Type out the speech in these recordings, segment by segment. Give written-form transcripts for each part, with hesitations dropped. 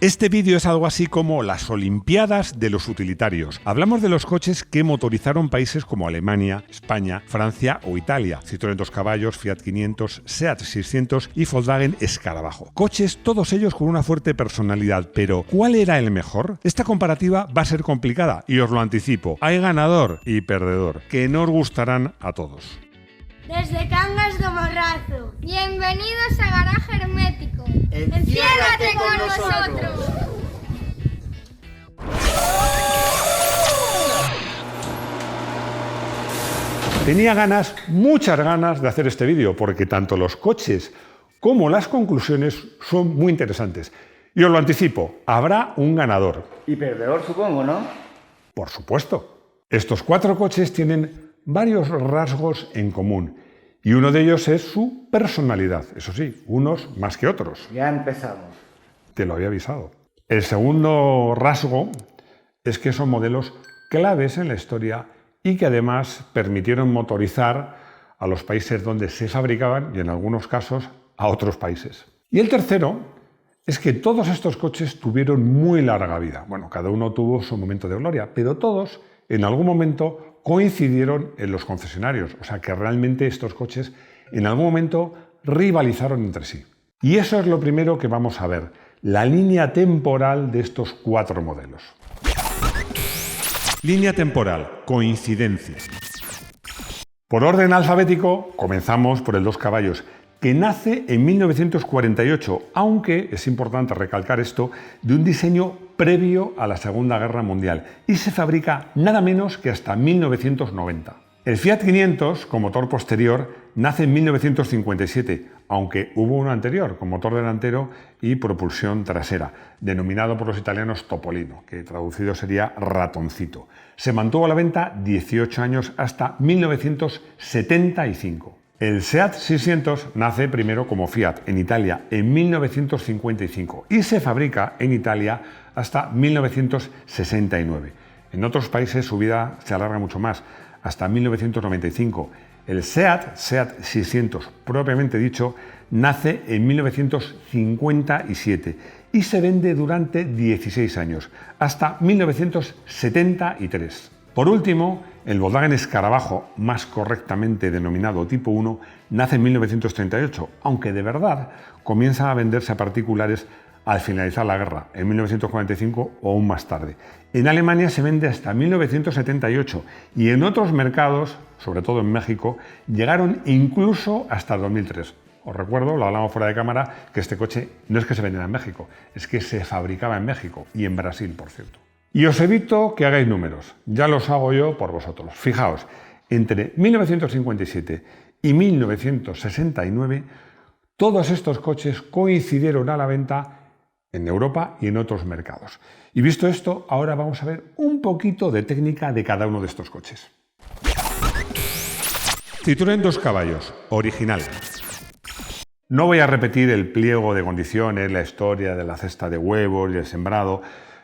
Este vídeo es algo así como las Olimpiadas de los utilitarios. Hablamos de los coches que motorizaron países como Alemania, España, Francia o Italia. Citroën 2 caballos, Fiat 500, Seat 600 y Volkswagen Escarabajo. Coches todos ellos con una fuerte personalidad, pero ¿cuál era el mejor? Esta comparativa va a ser complicada y os lo anticipo. Hay ganador y perdedor, que no os gustarán a todos. Desde Cangas do Morrazo. Bienvenidos a Garaje Hermético. ¡Enciérrate con nosotros! Tenía muchas ganas de hacer este vídeo, porque tanto los coches como las conclusiones son muy interesantes. Y os lo anticipo, habrá un ganador. Y perdedor, supongo, ¿no? Por supuesto. Estos 4 coches tienen varios rasgos en común. Y uno de ellos es su personalidad. Eso sí, unos más que otros. Ya empezamos. Te lo había avisado. El segundo rasgo es que son modelos claves en la historia y que además permitieron motorizar a los países donde se fabricaban y en algunos casos a otros países. Y el tercero es que todos estos coches tuvieron muy larga vida. Bueno, cada uno tuvo su momento de gloria, pero todos en algún momento coincidieron en los concesionarios. O sea que realmente estos coches en algún momento rivalizaron entre sí. Y eso es lo primero que vamos a ver, la línea temporal de estos 4 modelos. Línea temporal, coincidencias. Por orden alfabético, comenzamos por el 2 caballos, que nace en 1948, aunque es importante recalcar esto, de un diseño previo a la Segunda Guerra Mundial y se fabrica nada menos que hasta 1990. El Fiat 500, con motor posterior, nace en 1957, aunque hubo uno anterior, con motor delantero y propulsión trasera, denominado por los italianos Topolino, que traducido sería ratoncito. Se mantuvo a la venta 18 años hasta 1975. El Seat 600 nace primero como Fiat en Italia en 1955 y se fabrica en Italia hasta 1969. En otros países su vida se alarga mucho más, hasta 1995. El Seat 600, propiamente dicho, nace en 1957 y se vende durante 16 años, hasta 1973. Por último, el Volkswagen Escarabajo, más correctamente denominado Tipo 1, nace en 1938, aunque de verdad comienza a venderse a particulares al finalizar la guerra, en 1945 o aún más tarde. En Alemania se vende hasta 1978 y en otros mercados, sobre todo en México, llegaron incluso hasta 2003. Os recuerdo, lo hablamos fuera de cámara, que este coche no es que se vendiera en México, es que se fabricaba en México y en Brasil, por cierto. Y os evito que hagáis números, ya los hago yo por vosotros. Fijaos, entre 1957 y 1969, todos estos coches coincidieron a la venta en Europa y en otros mercados. Y visto esto, ahora vamos a ver un poquito de técnica de cada uno de estos coches. Citroën 2 caballos, original. No voy a repetir el pliego de condiciones, la historia de la cesta de huevos y el sembrado.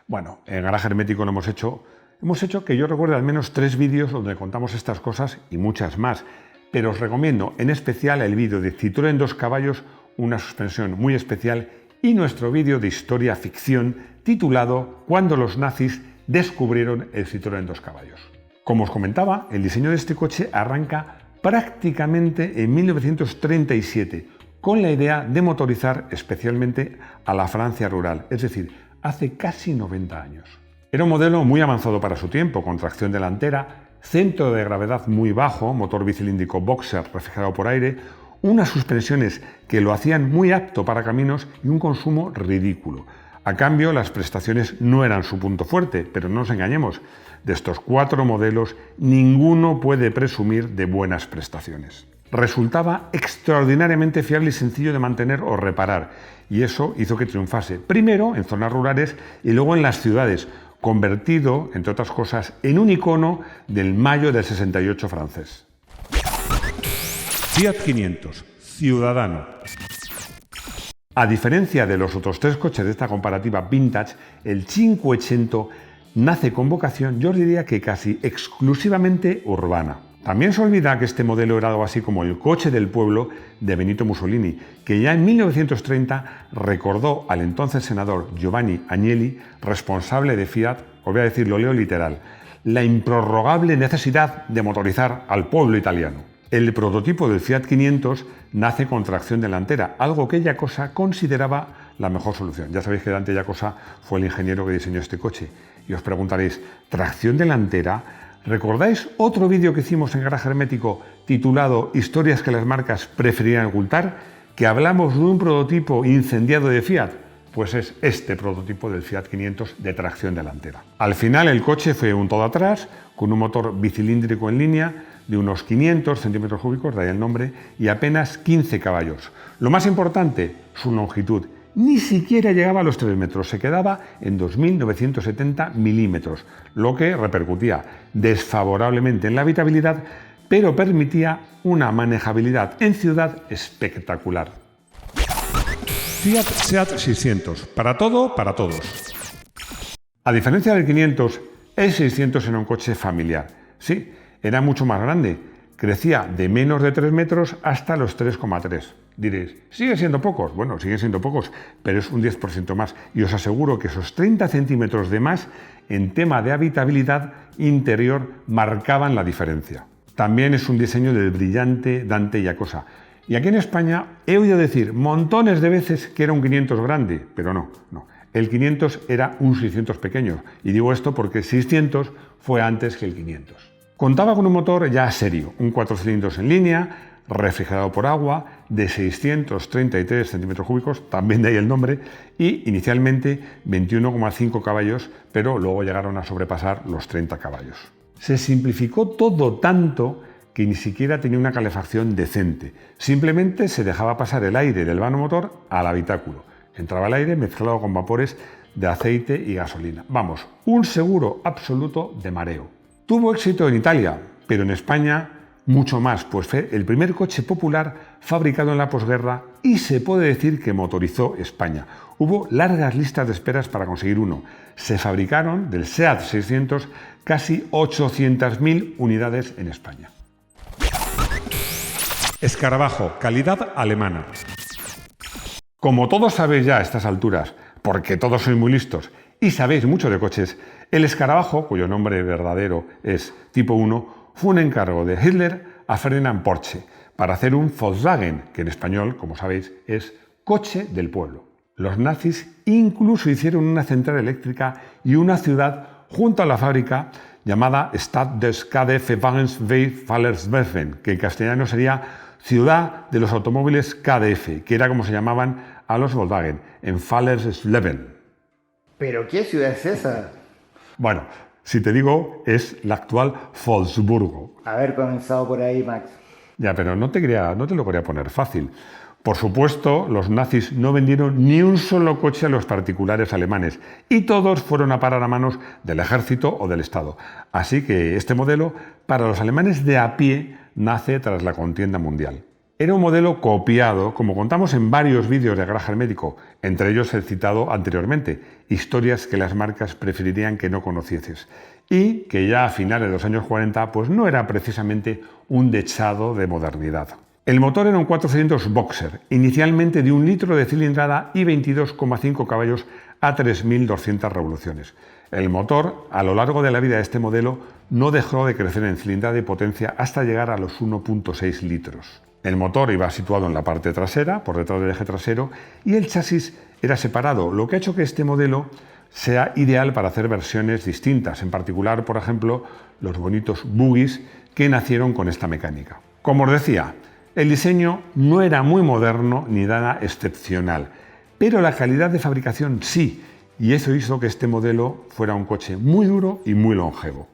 Bueno, en Garaje Hermético lo hemos hecho que yo recuerde al menos 3 vídeos donde contamos estas cosas y muchas más. Pero os recomiendo en especial el vídeo de Citroën 2 caballos, una suspensión muy especial, y nuestro vídeo de historia ficción titulado Cuando los nazis descubrieron el Citroën 2 caballos. Como os comentaba, el diseño de este coche arranca prácticamente en 1937 con la idea de motorizar especialmente a la Francia rural, es decir, hace casi 90 años. Era un modelo muy avanzado para su tiempo, con tracción delantera, centro de gravedad muy bajo, motor bicilíndrico boxer refrigerado por aire, unas suspensiones que lo hacían muy apto para caminos y un consumo ridículo. A cambio, las prestaciones no eran su punto fuerte, pero no nos engañemos, de estos 4 modelos, ninguno puede presumir de buenas prestaciones. Resultaba extraordinariamente fiable y sencillo de mantener o reparar, y eso hizo que triunfase, primero en zonas rurales y luego en las ciudades, convertido, entre otras cosas, en un icono del mayo del 68 francés. Fiat 500, ciudadano. A diferencia de los otros 3 coches de esta comparativa vintage, el 500 nace con vocación, yo os diría que casi exclusivamente urbana. También se olvida que este modelo era algo así como el coche del pueblo de Benito Mussolini, que ya en 1930 recordó al entonces senador Giovanni Agnelli, responsable de Fiat, os voy a decir, lo leo literal, la improrrogable necesidad de motorizar al pueblo italiano. El prototipo del Fiat 500 nace con tracción delantera, algo que Giacosa consideraba la mejor solución. Ya sabéis que Dante Giacosa fue el ingeniero que diseñó este coche. Y os preguntaréis, ¿tracción delantera? ¿Recordáis otro vídeo que hicimos en Garaje Hermético titulado Historias que las marcas preferían ocultar? Que hablamos de un prototipo incendiado de Fiat. Pues es este prototipo del Fiat 500 de tracción delantera. Al final el coche fue un todo atrás, con un motor bicilíndrico en línea de unos 500 centímetros cúbicos, de ahí el nombre, y apenas 15 caballos. Lo más importante, su longitud. Ni siquiera llegaba a los 3 metros, se quedaba en 2.970 milímetros, lo que repercutía desfavorablemente en la habitabilidad, pero permitía una manejabilidad en ciudad espectacular. Fiat Seat 600, para todo, para todos. A diferencia del 500, el 600 era un coche familiar. Sí, era mucho más grande, crecía de menos de 3 metros hasta los 3,3. Diréis, ¿sigue siendo pocos? Bueno, siguen siendo pocos, pero es un 10% más. Y os aseguro que esos 30 centímetros de más en tema de habitabilidad interior marcaban la diferencia. También es un diseño del brillante Dante Giacosa. Y aquí en España he oído decir montones de veces que era un 500 grande, pero no. El 500 era un 600 pequeño. Y digo esto porque el 600 fue antes que el 500. Contaba con un motor ya serio, un 4 cilindros en línea, refrigerado por agua, de 633 centímetros cúbicos, también de ahí el nombre, y inicialmente 21,5 caballos, pero luego llegaron a sobrepasar los 30 caballos. Se simplificó todo tanto que ni siquiera tenía una calefacción decente. Simplemente se dejaba pasar el aire del vano motor al habitáculo. Entraba el aire mezclado con vapores de aceite y gasolina. Vamos, un seguro absoluto de mareo. Tuvo éxito en Italia, pero en España mucho más, pues fue el primer coche popular fabricado en la posguerra y se puede decir que motorizó España. Hubo largas listas de esperas para conseguir uno. Se fabricaron del Seat 600 casi 800.000 unidades en España. Escarabajo, calidad alemana. Como todos sabéis ya a estas alturas, porque todos sois muy listos y sabéis mucho de coches, el Escarabajo, cuyo nombre verdadero es Tipo 1, fue un encargo de Hitler a Ferdinand Porsche para hacer un Volkswagen, que en español, como sabéis, es coche del pueblo. Los nazis incluso hicieron una central eléctrica y una ciudad junto a la fábrica llamada Stadt des KDF-Wagens-Fallerswerfen, que en castellano sería Ciudad de los Automóviles KDF, que era como se llamaban a los Volkswagen, en Fallersleben. ¿Pero qué ciudad es esa? Bueno, si te digo, es la actual Wolfsburgo. Haber comenzado por ahí, Max. Ya, pero no te lo quería poner fácil. Por supuesto, los nazis no vendieron ni un solo coche a los particulares alemanes y todos fueron a parar a manos del ejército o del Estado. Así que este modelo, para los alemanes de a pie, nace tras la contienda mundial. Era un modelo copiado, como contamos en varios vídeos de Garaje Hermético, entre ellos el citado anteriormente, historias que las marcas preferirían que no conocieses, y que ya a finales de los años 40 pues no era precisamente un dechado de modernidad. El motor era un 4 cilindros boxer, inicialmente de 1 litro de cilindrada y 22,5 caballos a 3.200 revoluciones. El motor, a lo largo de la vida de este modelo, no dejó de crecer en cilindrada y potencia hasta llegar a los 1,6 litros. El motor iba situado en la parte trasera, por detrás del eje trasero, y el chasis era separado, lo que ha hecho que este modelo sea ideal para hacer versiones distintas, en particular, por ejemplo, los bonitos buggies que nacieron con esta mecánica. Como os decía, el diseño no era muy moderno ni nada excepcional, pero la calidad de fabricación sí, y eso hizo que este modelo fuera un coche muy duro y muy longevo.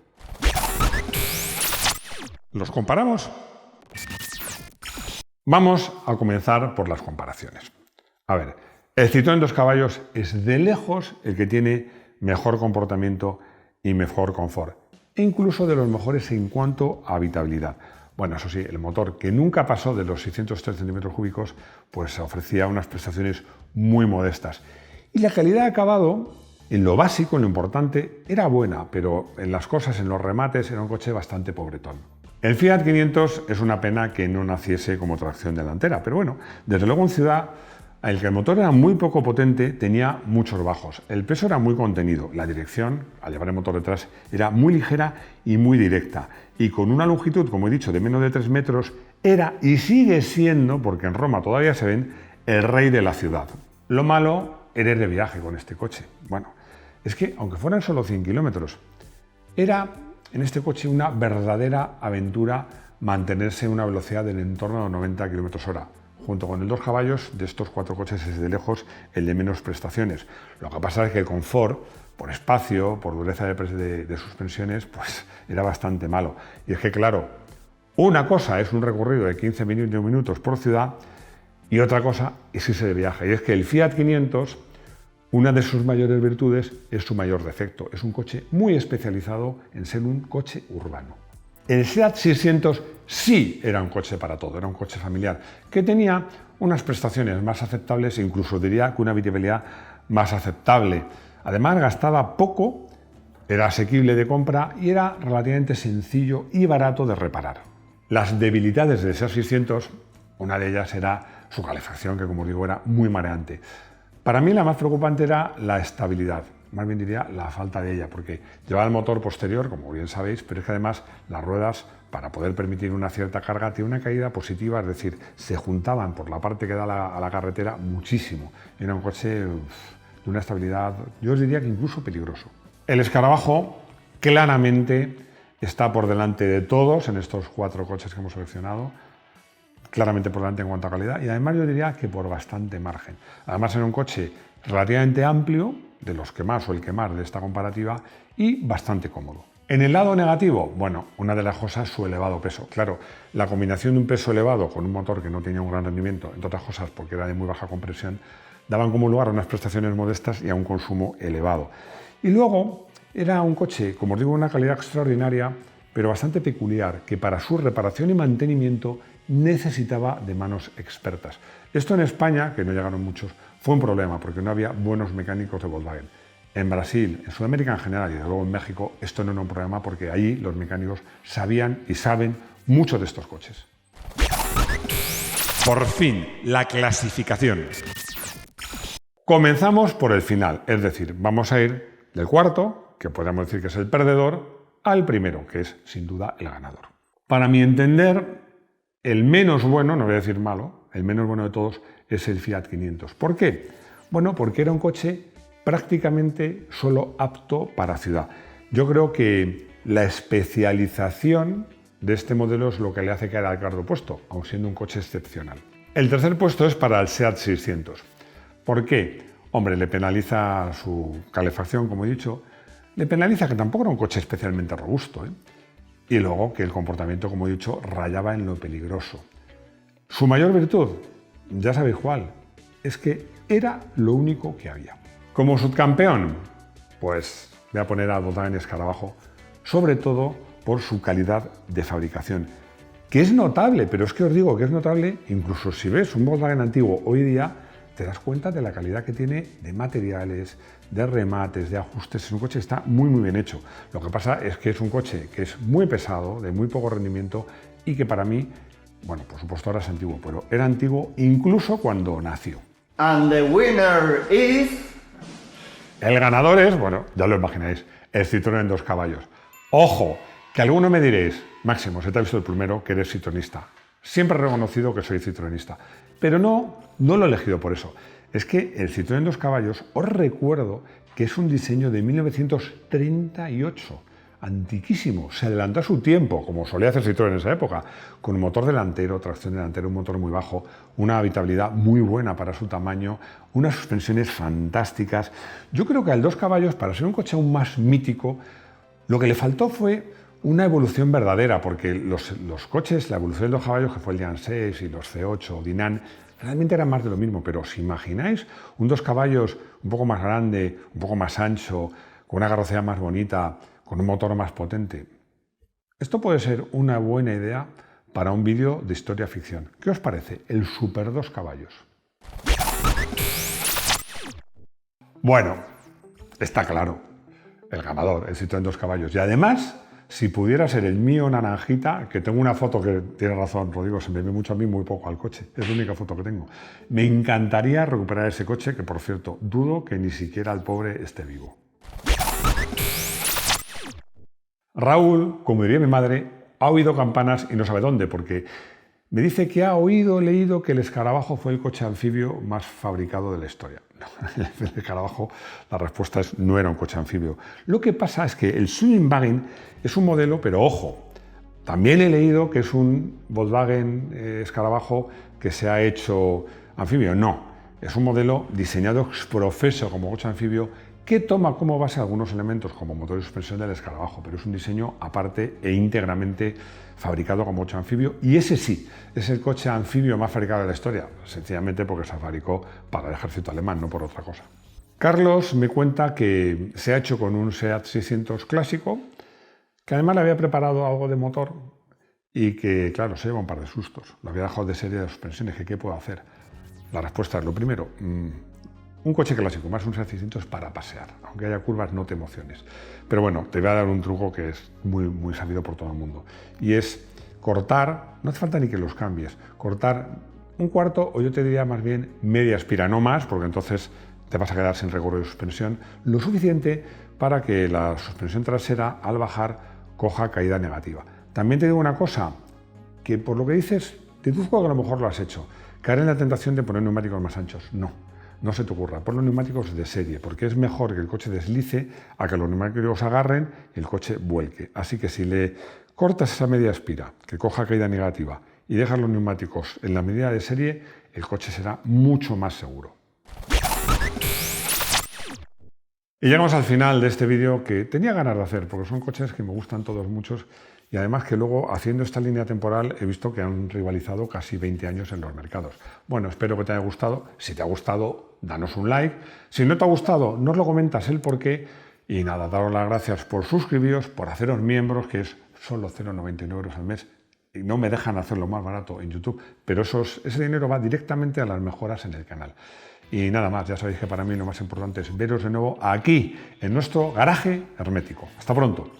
¿Los comparamos? Vamos a comenzar por las comparaciones. A ver, el Citroën 2 caballos es de lejos el que tiene mejor comportamiento y mejor confort, e incluso de los mejores en cuanto a habitabilidad. Bueno, eso sí, el motor, que nunca pasó de los 603 centímetros cúbicos, pues ofrecía unas prestaciones muy modestas. Y la calidad de acabado, en lo básico, en lo importante, era buena, pero en las cosas, en los remates, era un coche bastante pobretón. El Fiat 500 es una pena que no naciese como tracción delantera, pero bueno, desde luego en ciudad, el que el motor era muy poco potente, tenía muchos bajos. El peso era muy contenido, la dirección, al llevar el motor detrás, era muy ligera y muy directa. Y con una longitud, como he dicho, de menos de 3 metros, era y sigue siendo, porque en Roma todavía se ven, el rey de la ciudad. Lo malo era ir de viaje con este coche. Bueno, es que aunque fueran solo 100 kilómetros, era en este coche una verdadera aventura mantenerse a una velocidad del entorno de 90 km/h. Junto con el 2 caballos, de estos 4 coches es de lejos el de menos prestaciones. Lo que pasa es que el confort, por espacio, por dureza de suspensiones, pues era bastante malo. Y es que claro, una cosa es un recorrido de 15 minutos por ciudad y otra cosa es irse de viaje. Y es que el Fiat 500, una de sus mayores virtudes es su mayor defecto. Es un coche muy especializado en ser un coche urbano. El Seat 600 sí era un coche para todo, era un coche familiar, que tenía unas prestaciones más aceptables e incluso diría que una habitabilidad más aceptable. Además gastaba poco, era asequible de compra y era relativamente sencillo y barato de reparar. Las debilidades del Seat 600, una de ellas era su calefacción, que como digo era muy mareante. Para mí la más preocupante era la estabilidad, más bien diría la falta de ella, porque llevaba el motor posterior, como bien sabéis, pero es que además las ruedas, para poder permitir una cierta carga, tienen una caída positiva, es decir, se juntaban por la parte que da a la carretera muchísimo. Era un coche de una estabilidad, yo os diría que incluso peligroso. El escarabajo claramente está por delante de todos en estos 4 coches que hemos seleccionado, claramente por delante en cuanto a calidad y además yo diría que por bastante margen. Además era un coche relativamente amplio, de los que más o el que más de esta comparativa, y bastante cómodo. En el lado negativo, bueno, una de las cosas, su elevado peso. Claro, la combinación de un peso elevado con un motor que no tenía un gran rendimiento, entre otras cosas porque era de muy baja compresión, daban como lugar a unas prestaciones modestas y a un consumo elevado. Y luego era un coche, como os digo, de una calidad extraordinaria, pero bastante peculiar, que para su reparación y mantenimiento necesitaba de manos expertas. Esto en España, que no llegaron muchos, fue un problema porque no había buenos mecánicos de Volkswagen. En Brasil, en Sudamérica en general y desde luego en México, esto no era un problema porque allí los mecánicos sabían y saben mucho de estos coches. Por fin, la clasificación. Comenzamos por el final, es decir, vamos a ir del cuarto, que podríamos decir que es el perdedor, al primero, que es sin duda el ganador. Para mi entender, el menos bueno, no voy a decir malo, el menos bueno de todos es el Fiat 500. ¿Por qué? Bueno, porque era un coche prácticamente solo apto para ciudad. Yo creo que la especialización de este modelo es lo que le hace caer al cuarto puesto, aun siendo un coche excepcional. El tercer puesto es para el Seat 600. ¿Por qué? Hombre, le penaliza su calefacción, como he dicho, le penaliza que tampoco era un coche especialmente robusto, y luego que el comportamiento, como he dicho, rayaba en lo peligroso. Su mayor virtud, ya sabéis cuál, es que era lo único que había. Como subcampeón, pues voy a poner a Volkswagen Escarabajo, sobre todo por su calidad de fabricación, que es notable, pero es que os digo que es notable, incluso si ves un Volkswagen antiguo hoy día, te das cuenta de la calidad que tiene de materiales, de remates, de ajustes. Es un coche que está muy bien hecho. Lo que pasa es que es un coche que es muy pesado, de muy poco rendimiento y que para mí, bueno, por supuesto ahora es antiguo, pero era antiguo incluso cuando nació. And the winner is... El ganador es, bueno, ya lo imagináis, el Citroën 2 caballos. ¡Ojo! Que alguno me diréis, Máximo, se te ha visto el primero que eres citroenista. Siempre he reconocido que soy citroenista, pero no lo he elegido por eso. Es que el Citroën 2 caballos, os recuerdo que es un diseño de 1938, antiquísimo, se adelantó a su tiempo, como solía hacer Citroën en esa época, con un motor delantero, tracción delantera, un motor muy bajo, una habitabilidad muy buena para su tamaño, unas suspensiones fantásticas. Yo creo que al 2 caballos, para ser un coche aún más mítico, lo que le faltó fue una evolución verdadera, porque los coches, la evolución de 2 caballos, que fue el Dinan 6 y los C8 o Dinan, realmente eran más de lo mismo, pero ¿os imagináis un 2 caballos un poco más grande, un poco más ancho, con una carrocería más bonita, con un motor más potente? Esto puede ser una buena idea para un vídeo de historia ficción. ¿Qué os parece? El Super 2 caballos. Bueno, está claro, el ganador, el Citroën 2 caballos. Y además, si pudiera ser el mío naranjita, que tengo una foto que tiene razón, Rodrigo, se me ve mucho a mí, muy poco al coche. Es la única foto que tengo. Me encantaría recuperar ese coche, que por cierto, dudo que ni siquiera el pobre esté vivo. Raúl, como diría mi madre, ha oído campanas y no sabe dónde, porque me dice que ha leído que el escarabajo fue el coche anfibio más fabricado de la historia. No, el escarabajo, la respuesta es no era un coche anfibio. Lo que pasa es que el Swimmingwagen es un modelo, pero ojo, también he leído que es un Volkswagen escarabajo que se ha hecho anfibio. No, es un modelo diseñado ex professo como coche anfibio que toma como base algunos elementos como motor y suspensión del escarabajo, pero es un diseño aparte e íntegramente fabricado como coche anfibio, y ese sí, es el coche anfibio más fabricado de la historia, sencillamente porque se fabricó para el ejército alemán, no por otra cosa. Carlos me cuenta que se ha hecho con un SEAT 600 clásico, que además le había preparado algo de motor y que, claro, se lleva un par de sustos. Lo había dejado de serie de suspensiones, que ¿qué puedo hacer? La respuesta es lo primero. Un coche clásico, más un SEAT 600 para pasear. Aunque haya curvas, no te emociones. Pero bueno, te voy a dar un truco que es muy sabido por todo el mundo. Y es cortar, no hace falta ni que los cambies, cortar un cuarto, o yo te diría más bien media espira, no más, porque entonces te vas a quedar sin recorrido de suspensión, lo suficiente para que la suspensión trasera, al bajar, coja caída negativa. También te digo una cosa, que por lo que dices, deduzco que a lo mejor lo has hecho. Caer en la tentación de poner neumáticos más anchos. No se te ocurra, pon los neumáticos de serie, porque es mejor que el coche deslice a que los neumáticos agarren y el coche vuelque. Así que si le cortas esa media espira, que coja caída negativa, y dejas los neumáticos en la medida de serie, el coche será mucho más seguro. Y llegamos al final de este vídeo, que tenía ganas de hacer, porque son coches que me gustan todos muchos, y además que luego, haciendo esta línea temporal, he visto que han rivalizado casi 20 años en los mercados. Bueno, espero que te haya gustado. Si te ha gustado, danos un like. Si no te ha gustado, nos lo comentas el porqué. Y nada, daros las gracias por suscribiros, por haceros miembros, que es solo 0,99 euros al mes. Y no me dejan hacerlo más barato en YouTube, pero ese dinero va directamente a las mejoras en el canal. Y nada más, ya sabéis que para mí lo más importante es veros de nuevo aquí, en nuestro garaje hermético. Hasta pronto.